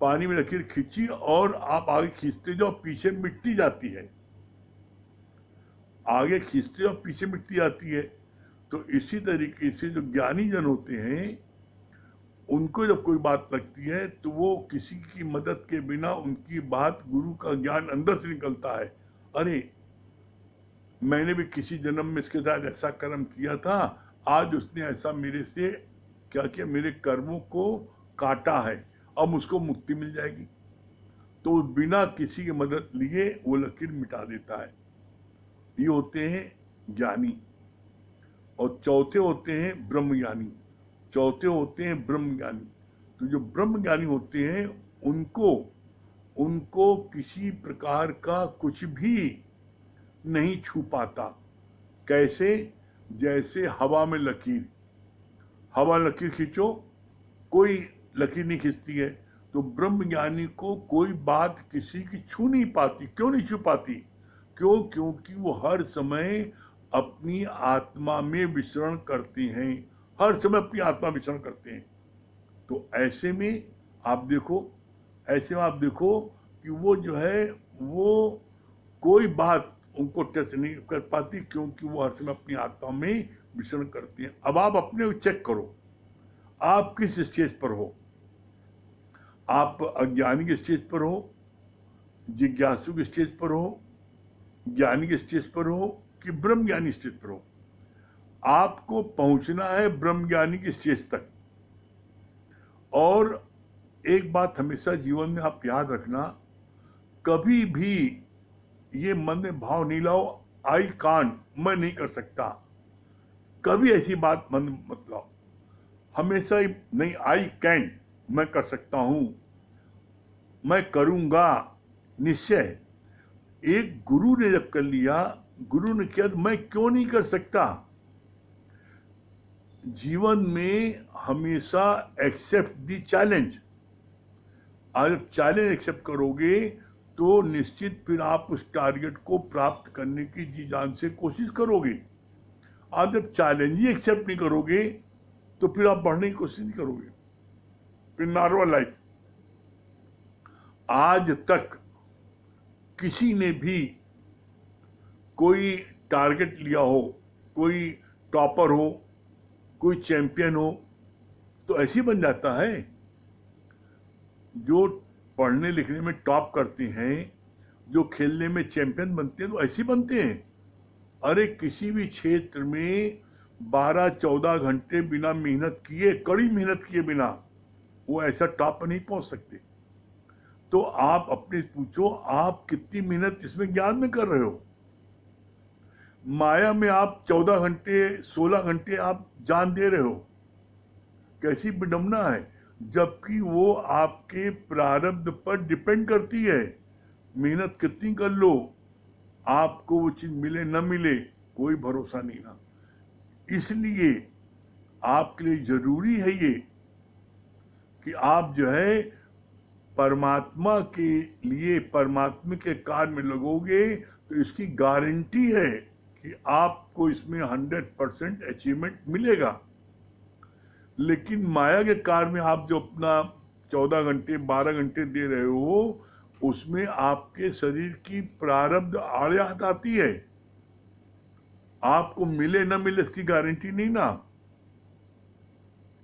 पानी में लकीर खींची और आप आगे खींचते जाओ, पीछे मिटती जाती है, आगे खींचते और पीछे मिटती जाती है। तो इसी तरीके से जो ज्ञानी जन होते हैं, उनको जब कोई बात लगती है तो वो किसी की मदद के बिना उनकी बात, गुरु का ज्ञान अंदर से निकलता है। अरे मैंने भी किसी जन्म में इसके साथ ऐसा कर्म किया था, आज उसने ऐसा मेरे से क्या किया, मेरे कर्मों को काटा है, अब मुझको मुक्ति मिल जाएगी। तो बिना किसी की मदद लिए वो लकीर मिटा देता है। ये होते हैं ज्ञानी। और चौथे होते हैं ब्रह्मज्ञानी। चौथे होते हैं ब्रह्मज्ञानी। तो जो ब्रह्मज्ञानी होते हैं उनको उनको किसी प्रकार का कुछ भी नहीं छू पाता। कैसे? जैसे हवा में लकीर, हवा लकीर खींचो, कोई लकीर नहीं खींचती है। तो ब्रह्मज्ञानी को कोई बात किसी की छू नहीं पाती। क्यों नहीं छू पाती? क्यों? क्योंकि वो हर समय अपनी आत्मा में विचरण करते हैं, हर समय अपनी आत्मा विचरण करते हैं। तो ऐसे में आप देखो कि वो जो है वो कोई बात उनको टच नहीं कर पाती, क्योंकि वो हर समय अपनी आत्मा में विचरण करती हैं। अब आप अपने चेक करो, आप किस स्टेज पर हो? आप अज्ञानी के स्टेज पर हो, जिज्ञासु के स्टेज पर हो, ज्ञानी के स्टेज पर हो, कि ब्रह्मज्ञानी स्टेज पर हो? आपको पहुंचना है ब्रह्मज्ञानी की स्टेज तक। और एक बात हमेशा जीवन में आप याद रखना, कभी भी ये मन में भाव नहीं लाओ आई कांट, मैं नहीं कर सकता। कभी ऐसी बात मन में मत लाओ। हमेशा ही नहीं, आई कैन, मैं कर सकता हूं, मैं करूंगा, निश्चय। एक गुरु ने जब कर लिया, गुरु ने किया, तो मैं क्यों नहीं कर सकता? जीवन में हमेशा एक्सेप्ट द चैलेंज। आज जब चैलेंज एक्सेप्ट करोगे तो निश्चित फिर आप उस टारगेट को प्राप्त करने की जी जान से कोशिश करोगे। आप जब चैलेंज ही एक्सेप्ट नहीं करोगे तो फिर आप बढ़ने की कोशिश नहीं करोगे, फिर नॉर्मल लाइफ। आज तक किसी ने भी कोई टारगेट लिया हो, कोई टॉपर हो, कोई चैंपियन हो, तो ऐसे ही बन जाता है। जो पढ़ने लिखने में टॉप करते हैं, जो खेलने में चैंपियन बनते हैं, तो ऐसे ही बनते हैं। अरे किसी भी क्षेत्र में 12-14 घंटे बिना मेहनत किए, कड़ी मेहनत किए बिना वो ऐसा टॉप पर नहीं पहुंच सकते। तो आप अपने पूछो, आप कितनी मेहनत इसमें ज्ञान में कर रहे हो? माया में आप 14 घंटे 16 घंटे आप जान दे रहे हो। कैसी विडंबना है, जबकि वो आपके प्रारब्ध पर डिपेंड करती है। मेहनत कितनी कर लो, आपको वो चीज मिले न मिले कोई भरोसा नहीं ना। इसलिए आपके लिए जरूरी है ये कि आप जो है परमात्मा के लिए, परमात्मा के कार्य में लगोगे तो इसकी गारंटी है कि आपको इसमें 100% अचीवमेंट मिलेगा। लेकिन माया के कार्य में आप जो अपना 14 घंटे 12 घंटे दे रहे हो, उसमें आपके शरीर की प्रारब्ध आड़े आती है। आपको मिले न मिले इसकी गारंटी नहीं ना।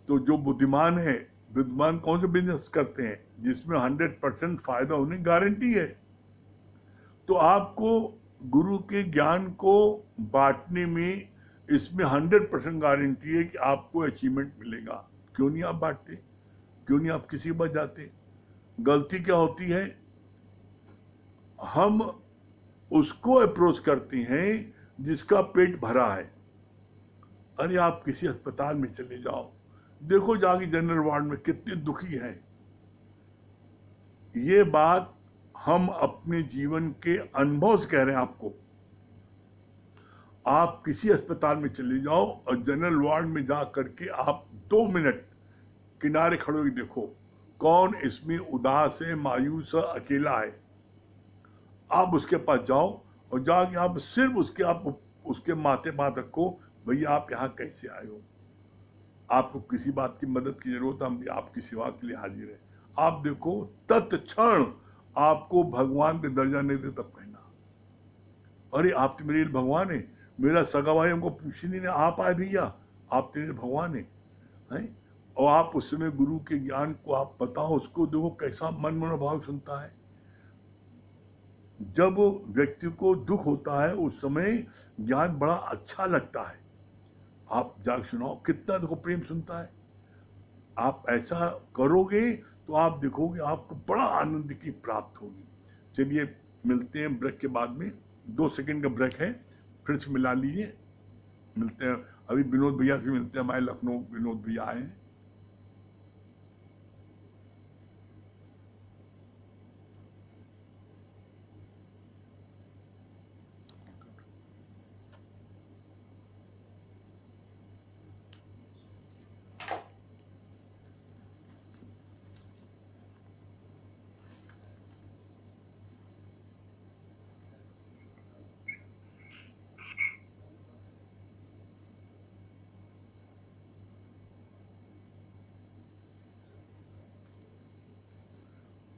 तो जो बुद्धिमान है, बुद्धिमान कौन से बिजनेस करते हैं जिसमें 100% फायदा होने की गारंटी है। तो आपको गुरु के ज्ञान को बांटने में इसमें 100% गारंटी है कि आपको अचीवमेंट मिलेगा। क्यों नहीं आप बांटते? क्यों नहीं आप किसी के पास जाते? गलती क्या होती है, हम उसको अप्रोच करते हैं जिसका पेट भरा है। अरे आप किसी अस्पताल में चले जाओ, देखो जाके जनरल वार्ड में कितने दुखी हैं। ये बात हम अपने जीवन के अनुभव से कह रहे हैं आपको। आप किसी अस्पताल में चले जाओ और जनरल वार्ड में जा करके आप 2 मिनट किनारे खड़े होकर देखो, कौन इसमें उदास है, मायूस है, अकेला है। आप उसके पास जाओ और जाके आप सिर्फ उसके माथे बात रखो, भैया आप यहाँ कैसे आए हो, आपको किसी बात की मदद की जरूरत है, हम आपकी सेवा के लिए हाजिर है। आप देखो तत्क्षण आपको भगवान के दर्जा नहीं दे तब कहना, अरे आप तो मेरे लिए भगवान है, मेरा सगा भाई हमको पूछ ही नहीं, आप आए भैया, आप तेरे भगवान हैं। और आप उस समय गुरु के ज्ञान को आप बताओ, उसको देखो कैसा मन मनोभाव सुनता है। जब व्यक्ति को दुख होता है उस समय ज्ञान बड़ा अच्छा लगता है, आप जाग सुनाओ, कितना देखो प्रेम सुनता है। आप ऐसा करोगे तो आप देखोगे आपको बड़ा आनंद की प्राप्त होगी। चलिए मिलते हैं ब्रेक के बाद में, 2 सेकंड का ब्रेक है, फिर से मिला लीजिए, मिलते हैं। अभी विनोद भैया से मिलते हैं, हमारे लखनऊ विनोद भैया आए हैं।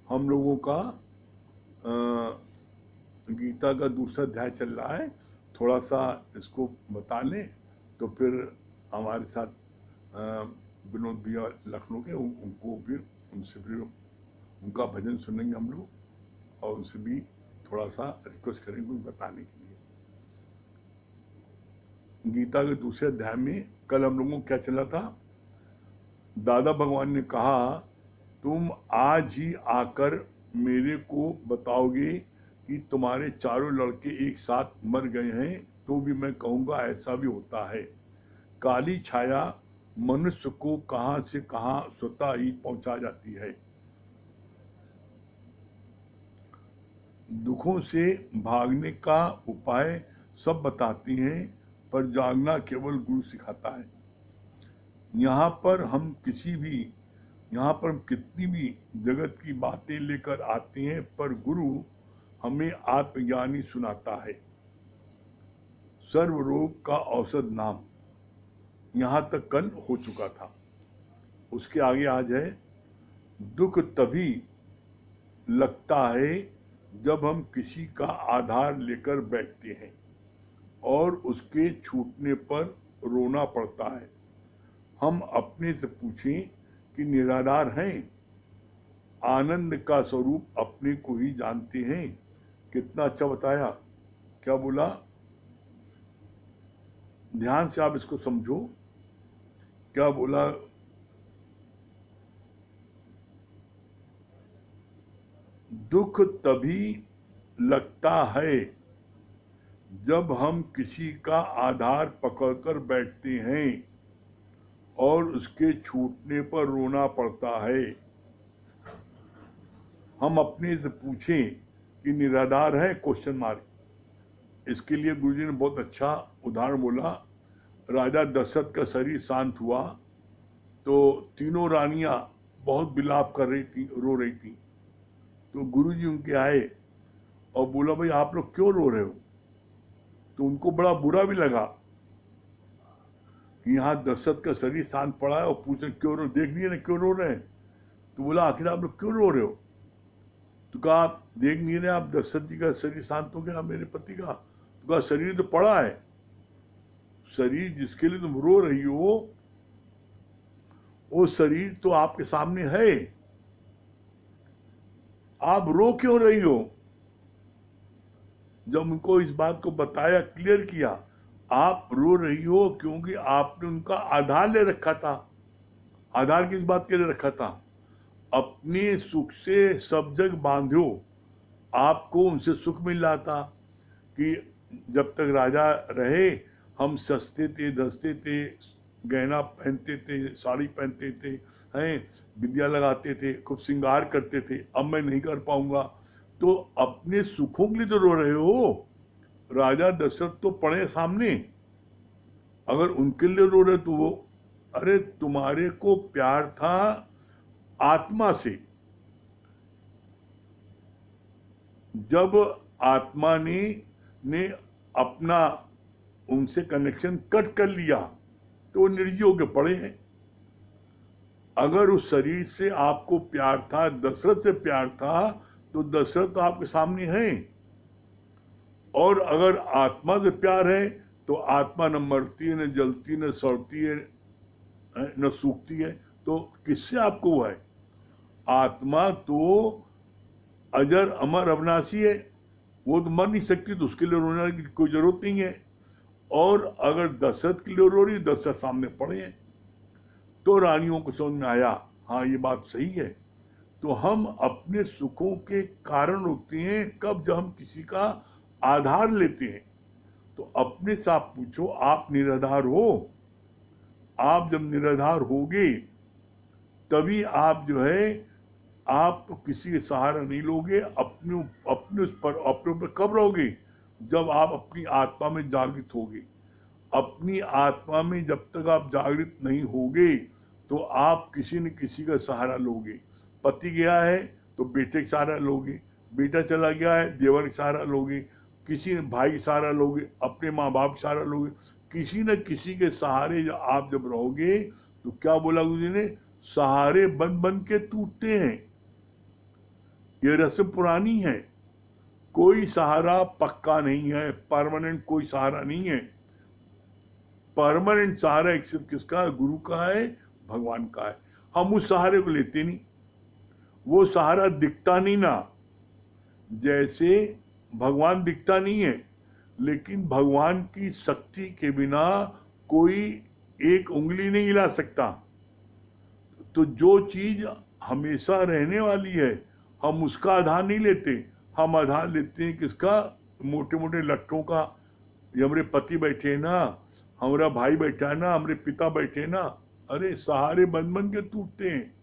हम लोगों का गीता का दूसरा अध्याय चल रहा है, थोड़ा सा इसको बता लें तो फिर हमारे साथ विनोद भैया लखनऊ के, उनको फिर उनसे फिर उनका भजन सुनेंगे हम लोग, और उनसे भी थोड़ा सा रिक्वेस्ट करेंगे कुछ बताने के लिए। गीता के दूसरे अध्याय में कल हम लोगों को क्या चला था, दादा भगवान ने कहा तुम आज ही आकर मेरे को बताओगे कि तुम्हारे चारों लड़के एक साथ मर गए हैं, तो भी मैं कहूँगा ऐसा भी होता है। काली छाया मनुष्य को कहाँ से कहाँ स्वतः ही पहुंचा जाती है। दुखों से भागने का उपाय सब बताती हैं, पर जागना केवल गुरु सिखाता है। यहाँ पर हम कितनी भी जगत की बातें लेकर आते हैं, पर गुरु हमें आत्मज्ञानी सुनाता है। सर्व रोग का औषध नाम, यहाँ तक कल हो चुका था। उसके आगे आज है, दुख तभी लगता है जब हम किसी का आधार लेकर बैठते हैं और उसके छूटने पर रोना पड़ता है। हम अपने से पूछें कि निराधार हैं, आनंद का स्वरूप अपने को ही जानते हैं। कितना अच्छा बताया, क्या बोला, ध्यान से आप इसको समझो, क्या बोला, दुख तभी लगता है जब हम किसी का आधार पकड़कर बैठते हैं और उसके छूटने पर रोना पड़ता है। हम अपने से पूछें कि निराधार है, क्वेश्चन मार्क। इसके लिए गुरुजी ने बहुत अच्छा उदाहरण बोला। राजा दशरथ का शरीर शांत हुआ तो तीनों रानियां बहुत विलाप कर रही थी, रो रही थी। तो गुरुजी उनके आए और बोला भाई आप लोग क्यों रो रहे हो। तो उनको बड़ा बुरा भी लगा कि यहाँ दशरथ का शरीर शांत पड़ा है और पूछ रहे क्यों रो, देख नहीं रहे क्यों रो रहे हैं। तो बोला आखिर आप लोग क्यों रो रहे हो। तो कहा आप देख नहीं रहे, आप दशरथ जी का शरीर शांत हो गया, मेरे पति का। तो कहा शरीर तो पड़ा है, शरीर जिसके लिए तुम रो रही हो वो शरीर तो आपके सामने है, आप रो क्यों रही हो। जब उनको इस बात को बताया, क्लियर किया, आप रो रही हो क्योंकि आपने उनका आधार ले रखा था। आधार किस बात के लिए रखा था, अपने सुख से सब जग बांधो। आपको उनसे सुख मिल रहा था कि जब तक राजा रहे हम सस्ते थे, धसते थे, गहना पहनते थे, साड़ी पहनते थे, हैं, विद्या लगाते थे, खूब श्रृंगार करते थे, अब मैं नहीं कर पाऊंगा। तो अपने सुखों के लिए तो रो रहे हो। राजा दशरथ तो पड़े सामने, अगर उनके लिए रो रहे तो वो, अरे तुम्हारे को प्यार था आत्मा से। जब आत्मा ने अपना उनसे कनेक्शन कट कर लिया तो वो निर्जीव होके पड़े हैं। अगर उस शरीर से आपको प्यार था, दशरथ से प्यार था, तो दशरथ तो आपके सामने है। और अगर आत्मा से प्यार है तो आत्मा न मरती है, न जलती, न सड़ती है, न सूखती है। तो किससे आपको हुआ है? आत्मा तो अजर अमर अविनाशी है, वो तो मर नहीं सकती, तो उसके लिए रोने की कोई जरूरत नहीं है। और अगर दशरथ के लिए रो रही, दशरथ सामने पड़े हैं। तो रानियों को समझ में आया, हाँ ये बात सही है। तो हम अपने सुखों के कारण होते हैं कब? जब हम किसी का आधार लेते हैं। तो अपने से आप पूछो, आप निराधार हो? आप जब निराधार होगे तभी आप जो है, आप तो किसी के सहारा नहीं लोगे। अपने अपने उस पर अपने ऊपर कब रहोगे? जब आप अपनी आत्मा में जागृत होगे। अपनी आत्मा में जब तक आप जागृत नहीं होगे तो आप किसी न किसी का सहारा लोगे। पति गया है तो बेटे का सहारा लोगे, बेटा चला गया है देवर का सहारा लोगे, किसी न भाई का सहारा लोगे, अपने माँ बाप का सहारा लोगे। किसी न किसी के सहारे आप जब रहोगे तो क्या बोला गुरु जी ने? सहारे बन बन के टूटते हैं। ये रस्म पुरानी है। कोई सहारा पक्का नहीं है, परमानेंट कोई सहारा नहीं है। परमानेंट सहारा एक सिर्फ किसका है? गुरु का है, भगवान का है। हम उस सहारे को लेते नहीं। वो सहारा दिखता नहीं ना, जैसे भगवान दिखता नहीं है, लेकिन भगवान की शक्ति के बिना कोई एक उंगली नहीं हिला सकता। तो जो चीज हमेशा रहने वाली है हम उसका आधार नहीं लेते, हम आधार लेते हैं किसका? मोटे मोटे लट्ठों का। ये हमारे पति बैठे हैं ना, हमारा भाई बैठा है ना, हमारे पिता बैठे हैं ना। अरे सहारे बन बन के टूटते हैं।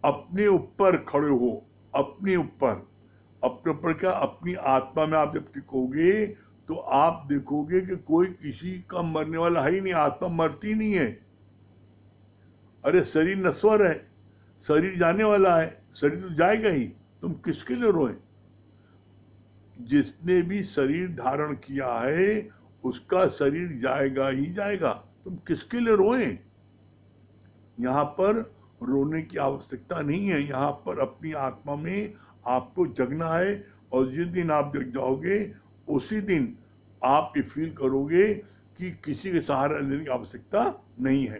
अपने ऊपर खड़े हो, अपने ऊपर क्या? अपनी आत्मा में आप जब टिकोगे तो आप देखोगे कि कोई किसी का मरने वाला है ही नहीं। आत्मा मरती नहीं है। अरे शरीर नश्वर है, शरीर जाने वाला है, शरीर तो जाएगा ही। तुम किसके लिए रोए? जिसने भी शरीर धारण किया है उसका शरीर जाएगा ही जाएगा। तुम किसके लिए रोए? यहाँ पर रोने की आवश्यकता नहीं है। यहाँ पर अपनी आत्मा में आपको जगना है। और जिस दिन आप जग जाओगे उसी दिन आप ये फील करोगे कि किसी के सहारा लेने की आवश्यकता नहीं है।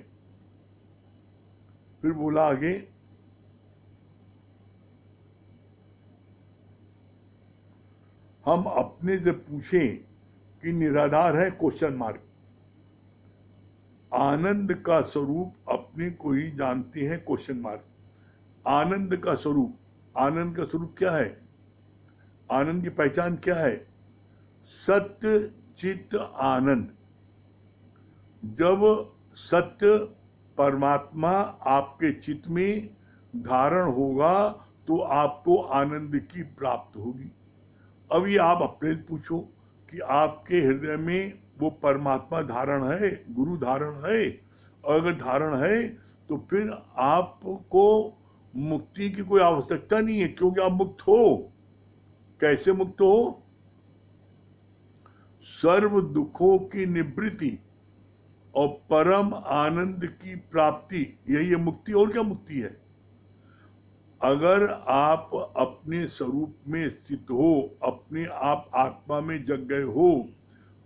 फिर बोला आगे, हम अपने से पूछें कि निराधार है? Question mark. आनंद का स्वरूप अपने को ही जानते हैं? Question mark. आनंद का स्वरूप, आनंद का स्वरूप क्या है? आनंद की पहचान क्या है? सत्य चित्त आनंद। जब सत्य परमात्मा आपके चित्त में धारण होगा तो आपको आनंद की प्राप्ति होगी। अब ये आप अपने पूछो कि आपके हृदय में वो परमात्मा धारण है, गुरु धारण है? और अगर धारण है तो फिर आपको मुक्ति की कोई आवश्यकता नहीं है, क्योंकि आप मुक्त हो। कैसे मुक्त हो? सर्व दुखों की निवृत्ति और परम आनंद की प्राप्ति, यही है मुक्ति। और क्या मुक्ति है? अगर आप अपने स्वरूप में स्थित हो, अपने आप आत्मा में जग गए हो,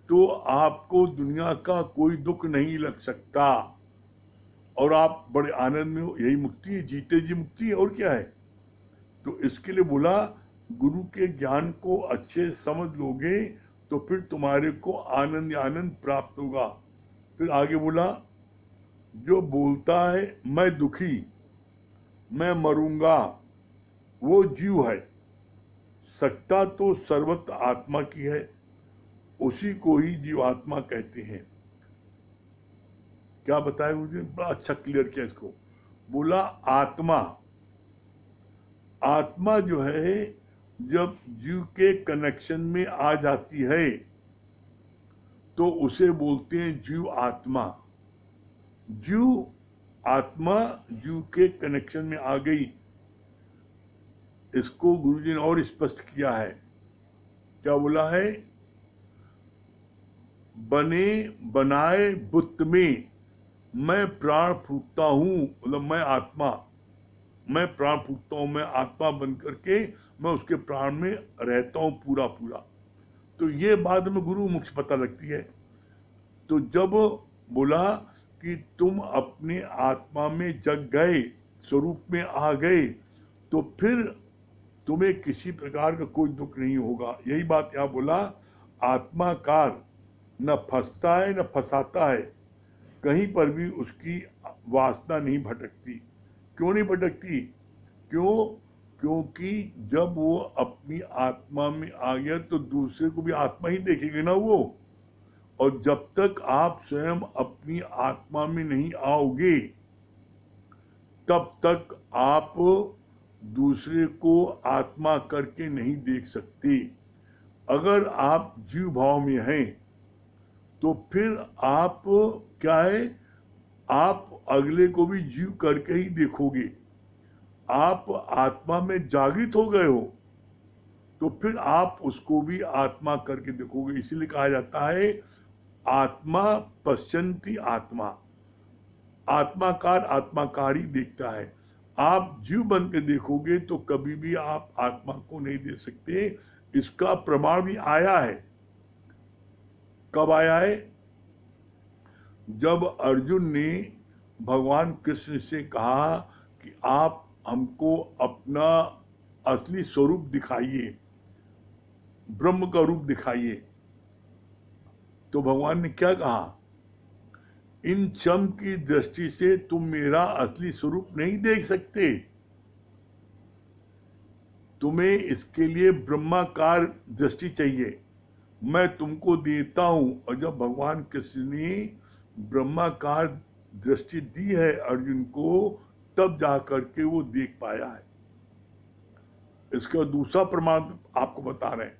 तो आपको दुनिया का कोई दुख नहीं लग सकता और आप बड़े आनंद में हो। यही मुक्ति है, जीते जी मुक्ति है। और क्या है? तो इसके लिए बोला, गुरु के ज्ञान को अच्छे समझ लोगे तो फिर तुम्हारे को आनंद आनंद प्राप्त होगा। फिर आगे बोला, जो बोलता है मैं दुखी, मैं मरूंगा, वो जीव है। सत्ता तो सर्वत्र आत्मा की है, उसी को ही जीवात्मा कहते हैं। क्या बताया मुझे? बड़ा अच्छा क्लियर किया इसको। बोला आत्मा, आत्मा जो है जब जीव के कनेक्शन में आ जाती है तो उसे बोलते हैं जीव आत्मा। जीव आत्मा जीव के कनेक्शन में आ गई। इसको गुरुजी ने और स्पष्ट किया है। क्या बोला है? बने बनाए बुत्त में मैं प्राण फूकता हूँ, मतलब मैं प्राण फूकता हूँ, मैं आत्मा बन करके मैं उसके प्राण में रहता हूँ पूरा पूरा। तो ये बाद में गुरु मुख से पता लगती है। तो जब बोला कि तुम अपने आत्मा में जग गए, स्वरूप में आ गए, तो फिर तुम्हें किसी प्रकार का कोई दुख नहीं होगा। यही बात यहाँ बोला, आत्माकार न फंसता है न फंसाता है, कहीं पर भी उसकी वासना नहीं भटकती। क्यों नहीं भटकती? क्यों? क्योंकि जब वो अपनी आत्मा में आ गया तो दूसरे को भी आत्मा ही देखेगा ना वो। और जब तक आप स्वयं अपनी आत्मा में नहीं आओगे, तब तक आप दूसरे को आत्मा करके नहीं देख सकते। अगर आप जीव भाव में हैं तो फिर आप क्या है, आप अगले को भी जीव करके ही देखोगे। आप आत्मा में जागृत हो गए हो तो फिर आप उसको भी आत्मा करके देखोगे। इसीलिए कहा जाता है आत्मा पश्यन्ति आत्मा, आत्माकार आत्माकार ही देखता है। आप जीव बन के देखोगे तो कभी भी आप आत्मा को नहीं देख सकते। इसका प्रमाण भी आया है। कब आया है? जब अर्जुन ने भगवान कृष्ण से कहा कि आप हमको अपना असली स्वरूप दिखाइए, ब्रह्म का रूप दिखाइए, तो भगवान ने क्या कहा? इन चम की दृष्टि से तुम मेरा असली स्वरूप नहीं देख सकते, तुम्हें इसके लिए ब्रह्माकार दृष्टि चाहिए, मैं तुमको देता हूं। और जब भगवान कृष्ण ने ब्रह्माकार दृष्टि दी है अर्जुन को, तब जाकर के वो देख पाया है। इसका दूसरा प्रमाण आपको बता रहे हैं।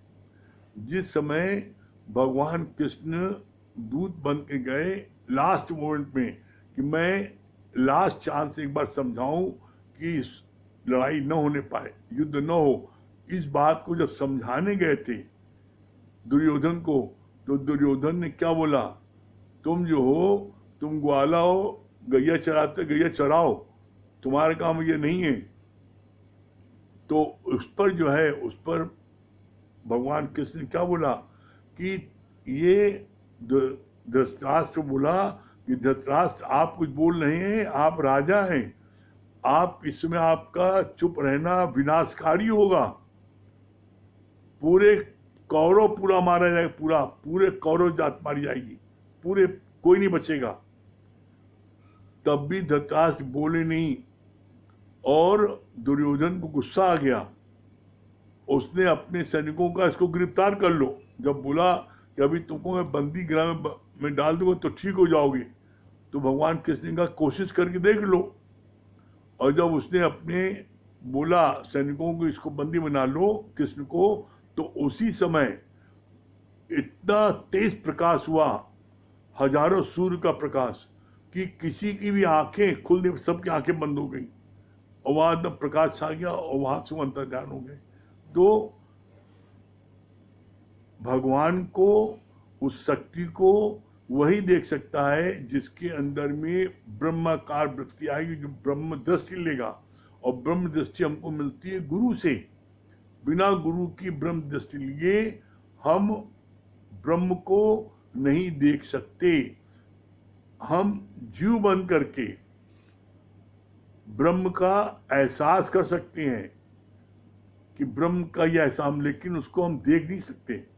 जिस समय भगवान कृष्ण दूत बन के गए लास्ट मोमेंट में कि मैं लास्ट चांस एक बार समझाऊं कि लड़ाई न होने पाए, युद्ध न हो, इस बात को जब समझाने गए थे दुर्योधन को, तो दुर्योधन ने क्या बोला? तुम जो हो, तुम ग्वाला हो, गैया चराते, गैया चराओ, तुम्हारा काम ये नहीं है। तो उस पर जो है, उस पर भगवान कृष्ण ने क्या बोला कि ये धृतराष्ट्र बोला कि धृतराष्ट्र आप कुछ बोल रहे हैं, आप राजा हैं, आप इसमें आपका चुप रहना विनाशकारी होगा, पूरे कौरव पूरा मारा जाएगा, पूरे कौरव जात मारी जाएगी, पूरे कोई नहीं बचेगा। तब भी धृतराष्ट्र बोले नहीं और दुर्योधन को गुस्सा आ गया। उसने अपने सैनिकों का इसको गिरफ्तार कर लो। जब बोला कि अभी तुमको मैं बंदी गृह में डाल दूंगा तो ठीक हो जाओगे, तो भगवान कृष्ण का कोशिश करके देख लो। और जब उसने अपने बोला सैनिकों को इसको बंदी बना लो कृष्ण को, तो उसी समय इतना तेज प्रकाश हुआ, हजारों सूर्य का प्रकाश, कि किसी की भी आंखें खुल, सबकी आंखें बंद हो गई और वहां एकदम प्रकाश छा गया और वहां से वो अंतर्ध्यान हो गए। तो भगवान को, उस शक्ति को वही देख सकता है जिसके अंदर में ब्रह्माकार वृत्ति आएगी, जो ब्रह्म दृष्टि लेगा। और ब्रह्म दृष्टि हमको मिलती है गुरु से। बिना गुरु की ब्रह्म दृष्टि लिए हम ब्रह्म को नहीं देख सकते। हम जीव बन करके ब्रह्म का एहसास कर सकते हैं कि ब्रह्म का यह एहसास, लेकिन उसको हम देख नहीं सकते।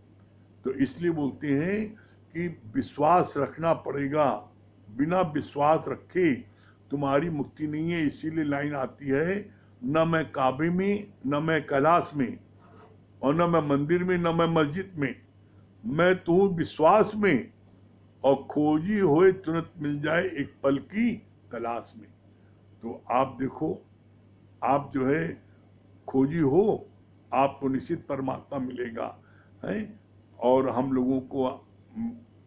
तो इसलिए बोलते हैं कि विश्वास रखना पड़ेगा, बिना विश्वास रखे तुम्हारी मुक्ति नहीं है। इसीलिए लाइन आती है, न मैं काबे में, न मैं कैलाश में, और न मैं मंदिर में, न मैं मस्जिद में, मैं तू विश्वास में, और खोजी होए तुरंत मिल जाए एक पल की तलाश में। तो आप देखो, आप जो है खोजी हो, आपको निश्चित परमात्मा मिलेगा है। और हम लोगों को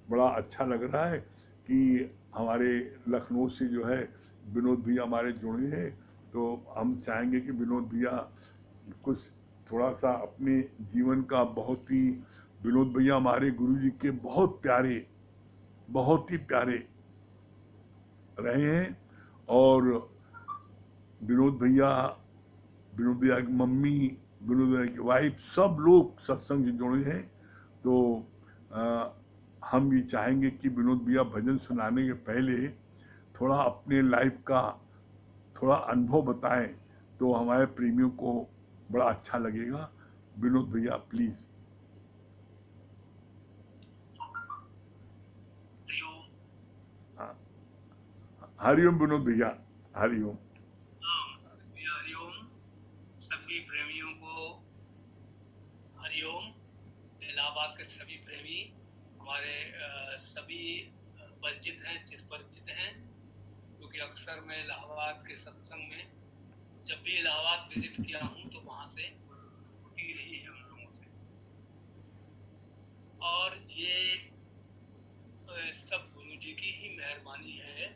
बड़ा अच्छा लग रहा है कि हमारे लखनऊ से जो है विनोद भैया हमारे जुड़े हैं। तो हम चाहेंगे कि विनोद भैया कुछ थोड़ा सा अपने जीवन का, बहुत ही, विनोद भैया हमारे गुरु जी के बहुत ही प्यारे रहे हैं। और विनोद भैया, विनोद भैया की मम्मी, विनोद भैया की वाइफ, सब लोग सत्संग से जुड़े हैं। तो आ, हम ये चाहेंगे कि विनोद भैया भजन सुनाने के पहले थोड़ा अपने लाइफ का थोड़ा अनुभव बताएं, तो हमारे प्रेमियों को बड़ा अच्छा लगेगा। विनोद भैया प्लीज। हरिओम। हरिओम विनोद भैया, हरिओम। हरिओम। सभी प्रेमियों को हरिओम। इलाहाबाद के सभी प्रेमी हमारे सभी परिचित हैं, चिरपरिचित हैं, क्योंकि अक्सर मैं इलाहाबाद के सत्संग में जब भी इलाहाबाद विजिट किया हूँ तो वहाँ से होती रही है उन लोगों से। और ये सब गुरु जी की ही मेहरबानी है।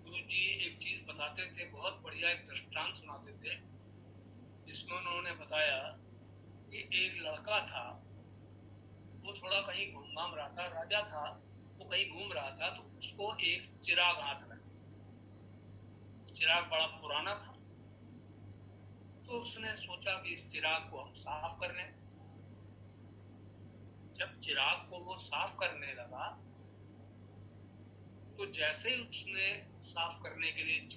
गुरु जी एक चीज बताते थे, बहुत बढ़िया एक दृष्टांत सुनाते थे, जिसमें उन्होंने बताया कि एक लड़का था, वो थोड़ा कहीं घूम रहा था, राजा था, वो कहीं घूम रहा था, तो उसको एक चिराग हाथ लगा। चिराग बड़ा पुराना था, तो उसने सोचा कि इस चिराग को हम साफ कर लें। जब चिराग को वो साफ करने लगा, तो जैसे ही उसने साफ करने के लिए